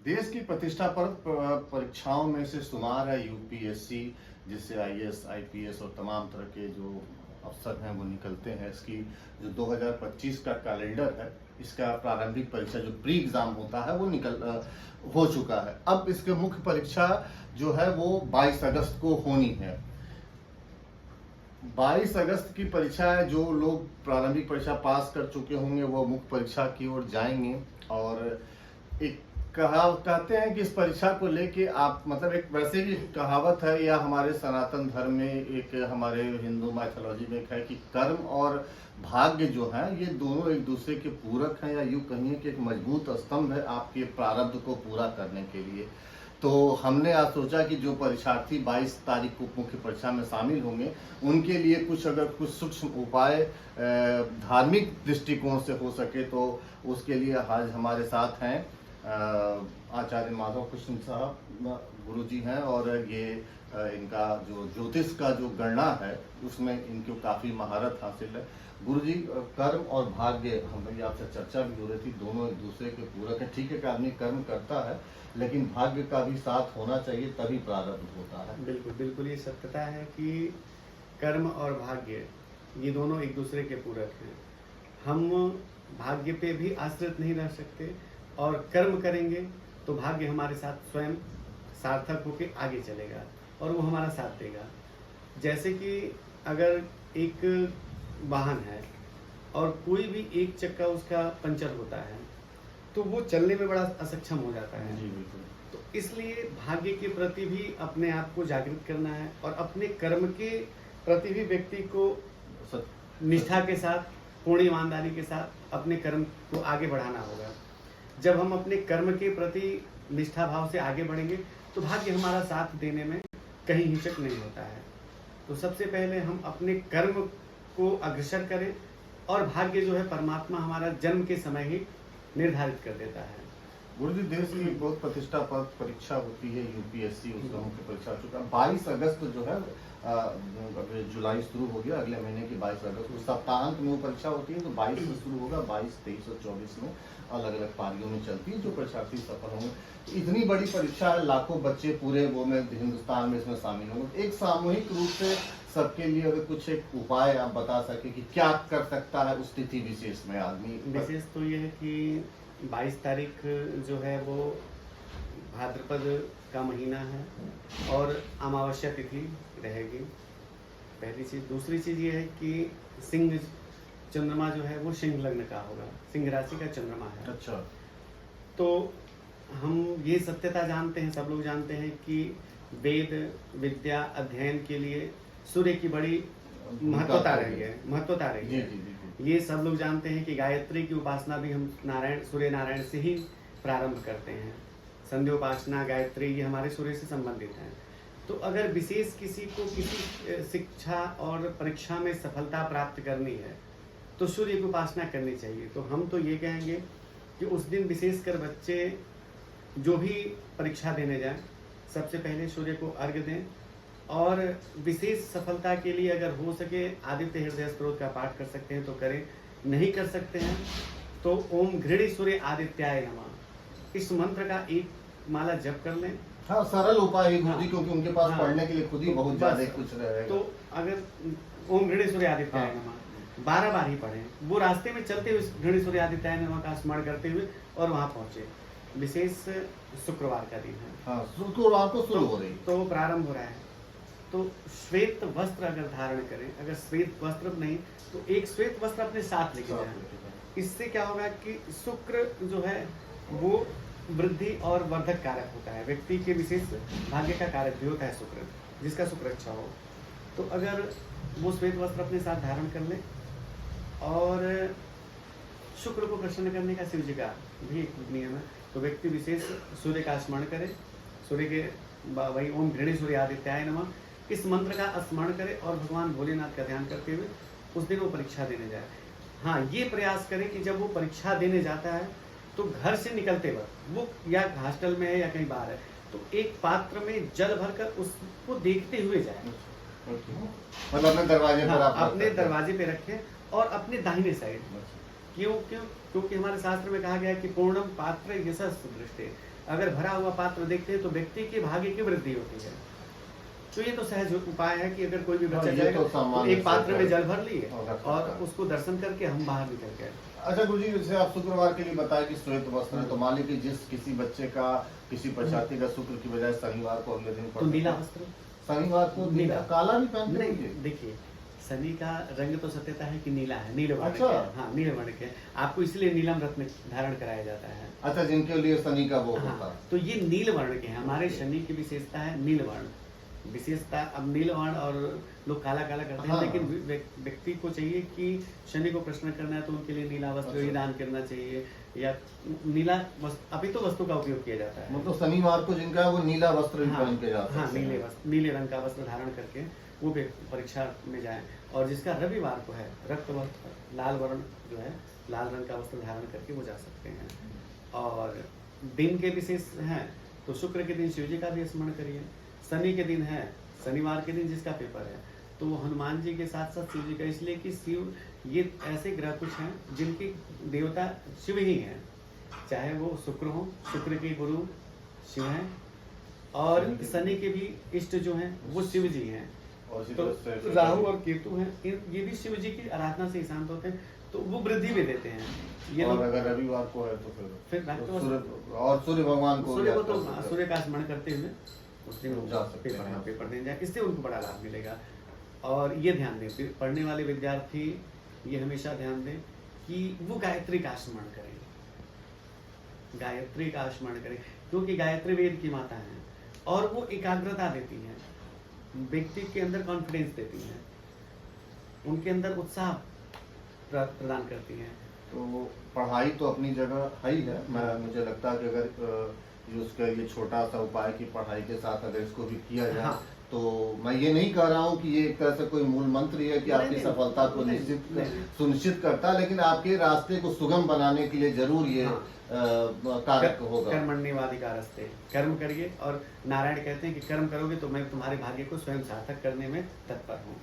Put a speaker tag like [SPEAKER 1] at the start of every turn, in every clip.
[SPEAKER 1] देश की प्रतिष्ठा पर परीक्षाओं में से शुमार है यूपीएससी, जिससे आईएएस, आईपीएस और तमाम तरह के जो अफसर हैं वो निकलते हैं। इसकी जो 2025 का कैलेंडर है, इसका प्रारंभिक परीक्षा जो प्री एग्जाम होता है वो हो चुका है। अब इसके मुख्य परीक्षा जो है वो 22 अगस्त को होनी है। 22 अगस्त की परीक्षा है, जो लोग प्रारंभिक परीक्षा पास कर चुके होंगे वो मुख्य परीक्षा की ओर जाएंगे। और एक कहते हैं कि इस परीक्षा को लेके आप मतलब एक वैसे भी कहावत है या हमारे सनातन धर्म में, एक हमारे हिंदू माइथोलॉजी में एक है कि कर्म और भाग्य जो है ये दोनों एक दूसरे के पूरक हैं, या यूँ कहिए कि एक मजबूत स्तंभ है आपके प्रारब्ध को पूरा करने के लिए। तो हमने आज सोचा कि जो परीक्षार्थी 22 तारीख को मुख्य परीक्षा में शामिल होंगे उनके लिए कुछ सूक्ष्म उपाय धार्मिक दृष्टिकोण से हो सके, तो उसके लिए आज हमारे साथ हैं आचार्य माधव कृष्ण साहब गुरुजी हैं। और ये इनका जो ज्योतिष का जो गणना है उसमें इनको काफ़ी महारत हासिल है। गुरुजी, कर्म और भाग्य हमारी आपसे चर्चा भी हो रही थी, दोनों एक दूसरे के पूरक हैं। ठीक है कि आदमी कर्म करता है, लेकिन भाग्य का भी साथ होना चाहिए, तभी प्रारब्ध होता है।
[SPEAKER 2] बिल्कुल बिल्कुल, ये सत्यता है कि कर्म और भाग्य ये दोनों एक दूसरे के पूरक हैं। हम भाग्य पे भी आश्रित नहीं रह सकते, और कर्म करेंगे तो भाग्य हमारे साथ स्वयं सार्थक होकर आगे चलेगा और वो हमारा साथ देगा। जैसे कि अगर एक वाहन है और कोई भी एक चक्का उसका पंचर होता है तो वो चलने में बड़ा असक्षम हो जाता है।
[SPEAKER 1] जी बिल्कुल।
[SPEAKER 2] तो इसलिए भाग्य के प्रति भी अपने आप को जागृत करना है, और अपने कर्म के प्रति भी व्यक्ति को निष्ठा के साथ, पूर्ण ईमानदारी के साथ अपने कर्म को आगे बढ़ाना होगा। जब हम अपने कर्म के प्रति निष्ठा भाव से आगे बढ़ेंगे तो भाग्य हमारा साथ देने में कहीं हिचक नहीं होता है। तो सबसे पहले हम अपने कर्म को अग्रसर करें, और भाग्य जो है परमात्मा हमारा जन्म के समय ही निर्धारित कर देता है।
[SPEAKER 1] गुरुजी, देश की बहुत प्रतिष्ठा पर परीक्षा होती है यूपीएससी, उसका मुख्य परीक्षा हो चुका। 22 अगस्त जो है, जुलाई शुरू हो गया, अगले महीने की 22 अगस्त को सप्ताहांत में वो परीक्षा होती है। तो 22 से शुरू होगा, 22, 23 और 24 में अलग अलग पारियों में चलती है। जो परीक्षार्थी सफल होंगे, इतनी बड़ी परीक्षा है, लाखों बच्चे पूरे वो में हिंदुस्तान में इसमें शामिल होंगे। एक सामूहिक रूप से सबके लिए अगर कुछ एक उपाय आप बता सके कि क्या कर सकता है उस तिथि विशेष में आदमी।
[SPEAKER 2] विशेष तो ये है कि 22 तारीख जो है वो भाद्रपद का महीना है और अमावस्या तिथि रहेगी, पहली चीज़। दूसरी चीज़ ये है कि सिंह चंद्रमा जो है वो सिंह लग्न का होगा, सिंह राशि का चंद्रमा है।
[SPEAKER 1] अच्छा।
[SPEAKER 2] तो हम ये सत्यता जानते हैं, सब लोग जानते हैं कि वेद विद्या अध्ययन के लिए सूर्य की बड़ी महत्वता रही है। ये सब लोग जानते हैं कि गायत्री की उपासना भी हम सूर्य नारायण से ही प्रारंभ करते हैं। संध्योपासना, गायत्री, ये हमारे सूर्य से संबंधित हैं। तो अगर विशेष किसी को किसी शिक्षा और परीक्षा में सफलता प्राप्त करनी है तो सूर्य की उपासना करनी चाहिए। तो हम तो ये कहेंगे कि उस दिन विशेषकर बच्चे जो भी परीक्षा देने जाएं, सबसे पहले सूर्य को अर्घ्य दें, और विशेष सफलता के लिए अगर हो सके आदित्य हृदय स्तोत्र का पाठ कर सकते हैं तो करें, नहीं कर सकते हैं तो ओम घृणी सूर्य आदित्याय नमः, इस मंत्र का एक माला जप कर लें।
[SPEAKER 1] हाँ, सरल उपाय है गुरुजी, क्योंकि उनके पास पढ़ने के लिए खुद ही बहुत ज्यादा कुछ रहेगा।
[SPEAKER 2] तो अगर ओम घृणी सूर्य आदित्याय नमः 12 बार ही पढ़ें, वो रास्ते में चलते हुए घृणी सूर्य आदित्याय नमः का स्मरण करते हुए और वहाँ पहुँचे। विशेष शुक्रवार का दिन है।
[SPEAKER 1] हाँ, शुक्रवार को शुरू हो रही,
[SPEAKER 2] तो प्रारंभ हो रहा है। तो श्वेत वस्त्र अगर धारण करें, अगर श्वेत वस्त्र नहीं तो एक श्वेत वस्त्र अपने साथ लेके जाएं। इससे क्या होगा कि शुक्र जो है वो वृद्धि और वर्धक कारक होता है, व्यक्ति के विशेष भाग्य का कारक भी होता है शुक्र, जिसका शुक्र अच्छा हो। तो अगर वो श्वेत वस्त्र अपने साथ धारण कर ले, और शुक्र को प्रसन्न करने का शिव जी का भी एक नियम है। तो व्यक्ति विशेष सूर्य का स्मरण करे, सूर्य के वही ओम घृणी सूर्य आदित्याय नमः इस मंत्र का स्मरण करे और भगवान भोलेनाथ का ध्यान करते हुए उस दिन वो परीक्षा देने जाए। हाँ, ये प्रयास करें कि जब वो परीक्षा देने जाता है तो घर से निकलते वक्त वो या हॉस्टल में है या कहीं बाहर है तो एक पात्र में जल भरकर उसको देखते हुए जाए।
[SPEAKER 1] मतलब अपने दरवाजे पर
[SPEAKER 2] अपने दरवाजे पे रखें और अपने दाहिने साइड क्यों क्यों क्योंकि हमारे शास्त्र में कहा गया है कि पूर्णम पात्र यशः सुदृष्टे, अगर भरा हुआ पात्र देखते हैं तो व्यक्ति के भाग्य की वृद्धि होती है। तो ये तो सहज उपाय है कि अगर कोई भी बच्चा
[SPEAKER 1] ये
[SPEAKER 2] जाएगा
[SPEAKER 1] तो सामान्य
[SPEAKER 2] एक पात्र
[SPEAKER 1] से
[SPEAKER 2] में जल भर लिए
[SPEAKER 1] और रख
[SPEAKER 2] और
[SPEAKER 1] सकता है।
[SPEAKER 2] उसको दर्शन करके हम बाहर निकल गए।
[SPEAKER 1] अच्छा गुरुजी, जैसे आप शुक्रवार के लिए बताया कि श्वेत वस्त्र है, तो मान लीजिए जिस किसी बच्चे का किसी परीक्षार्थी का शुक्र की बजाय शनिवार को अगले दिन
[SPEAKER 2] तो
[SPEAKER 1] पड़ता
[SPEAKER 2] नीला
[SPEAKER 1] है,
[SPEAKER 2] वस्त्र
[SPEAKER 1] शनिवार को नीला
[SPEAKER 2] नीला।
[SPEAKER 1] काला भी पहनते
[SPEAKER 2] नहीं,
[SPEAKER 1] होंगे?
[SPEAKER 2] देखिए शनि का रंग तो सत्यता है कि नीला है, नीले वर्ण
[SPEAKER 1] अच्छा।
[SPEAKER 2] के हैं। हाँ, नीले वर्ण के हैं। आपको इसलिए नीलम रत्न धारण कराया जाता है।
[SPEAKER 1] अच्छा, जिनके लिए शनि का वो होता
[SPEAKER 2] हाँ,
[SPEAKER 1] है।
[SPEAKER 2] तो ये नील वर्ण के हैं। हमारे शनि की विशेषता है नील वर्ण विशेषता। अब नील वर्ण और लोग काला काला करते हैं,
[SPEAKER 1] हाँ।
[SPEAKER 2] लेकिन व्यक्ति को चाहिए कि शनि को प्रश्न करना है तो उनके लिए नीला वस्त्र ही दान करना चाहिए, या नीला वस्त्र अभी तो वस्तु का उपयोग किया जाता है।
[SPEAKER 1] मतलब शनिवार को जिनका है वो नीला वस्त्र भी
[SPEAKER 2] हाँ,
[SPEAKER 1] पहन के जा सकते
[SPEAKER 2] हाँ,
[SPEAKER 1] हैं।
[SPEAKER 2] नीले रंग का वस्त्र धारण करके वो भी परीक्षा में जाए। और जिसका रविवार को है रक्त वस्त्र लाल वर्ण जो है लाल रंग का वस्त्र धारण करके वो जा सकते हैं। और दिन के विशेष हैं तो शुक्र के दिन शिव जी का भी स्मरण करिए, शनि के दिन है शनिवार के दिन जिसका पेपर है तो वो हनुमान जी के साथ साथ शिव जी का, इसलिए कि शिव ये ऐसे ग्रह कुछ हैं जिनके देवता शिव ही हैं, चाहे वो शुक्र हो, शुक्र के गुरु शिव हैं और शनि के भी इष्ट जो हैं वो शिव जी हैं।
[SPEAKER 1] और इसी
[SPEAKER 2] तो
[SPEAKER 1] तरह से
[SPEAKER 2] राहु और केतु हैं, ये भी शिव जी की आराधना से ही शांत होते हैं, तो वो वृद्धि भी देते हैं। ये
[SPEAKER 1] और
[SPEAKER 2] लोग
[SPEAKER 1] अगर रविवार को है तो
[SPEAKER 2] फिर
[SPEAKER 1] तो सूर्य भगवान को
[SPEAKER 2] सूर्य को
[SPEAKER 1] याद
[SPEAKER 2] तो
[SPEAKER 1] कर सकते हैं।
[SPEAKER 2] सूर्य का स्मरण करते हुए उस दिन
[SPEAKER 1] जा सकते हैं।
[SPEAKER 2] पेपर देने जाए, इससे उनको बड़ा लाभ मिलेगा। और ये ध्यान दें, पढ़ने वाले विद्यार्थी ये हमेशा ध्यान दें कि वो गायत्री का स्मरण करें, गायत्री का स्मरण करें, क्योंकि गायत्री वेद की माता है और वो एकाग्रता देती है, व्यक्ति के अंदर कॉन्फिडेंस देती है, उनके अंदर उत्साह प्रदान करती है।
[SPEAKER 1] तो पढ़ाई तो अपनी जगह है ही है। मुझे लगता है कि अगर जो उसका ये छोटा सा उपाय की पढ़ाई के साथ अगर इसको भी किया जाए,
[SPEAKER 2] हाँ।
[SPEAKER 1] तो मैं ये नहीं कह रहा हूँ कि ये एक तरह से कोई मूल मंत्र ही है कि आपकी
[SPEAKER 2] नहीं,
[SPEAKER 1] सफलता को
[SPEAKER 2] नहीं।
[SPEAKER 1] सुनिश्चित करता है, लेकिन आपके रास्ते को सुगम बनाने के लिए जरूर ये
[SPEAKER 2] हाँ।
[SPEAKER 1] कारक होगा।
[SPEAKER 2] कर्मण्यवाधिकारस्ते, कर्म करिए। और नारायण कहते हैं कि कर्म करोगे तो मैं तुम्हारे भाग्य को स्वयं सार्थक करने में तत्पर हूँ।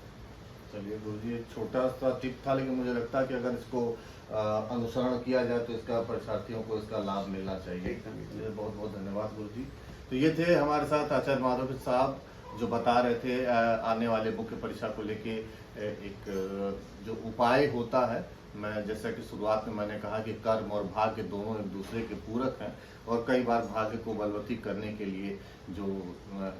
[SPEAKER 1] चलिए गुरुजी, एक छोटा सा टिप था, लेकिन मुझे लगता है कि अगर इसको अनुसरण किया जाए तो इसका परीक्षार्थियों को इसका लाभ मिलना चाहिए।
[SPEAKER 2] एकदम।
[SPEAKER 1] चलिए, बहुत बहुत धन्यवाद गुरुजी। तो ये थे हमारे साथ आचार्य माधव साहब जो बता रहे थे आने वाले मुख्य परीक्षा को लेके एक जो उपाय होता है। मैं जैसा कि शुरुआत में मैंने कहा कि कर्म और भाग्य दोनों एक दूसरे के पूरक हैं और कई बार भाग्य को बलवती करने के लिए जो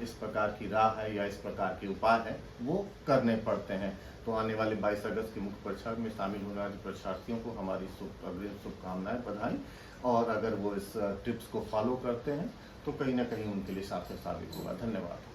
[SPEAKER 1] इस प्रकार की राह है या इस प्रकार के उपाय हैं वो करने पड़ते हैं। तो आने वाले 22 अगस्त की मुख्य परीक्षा में शामिल होने वाले परीक्षार्थियों को हमारी अग्रिम शुभकामनाएं, बधाई। और अगर वो इस टिप्स को फॉलो करते हैं तो कहीं ना कहीं उनके लिए सार्थक साबित होगा। धन्यवाद।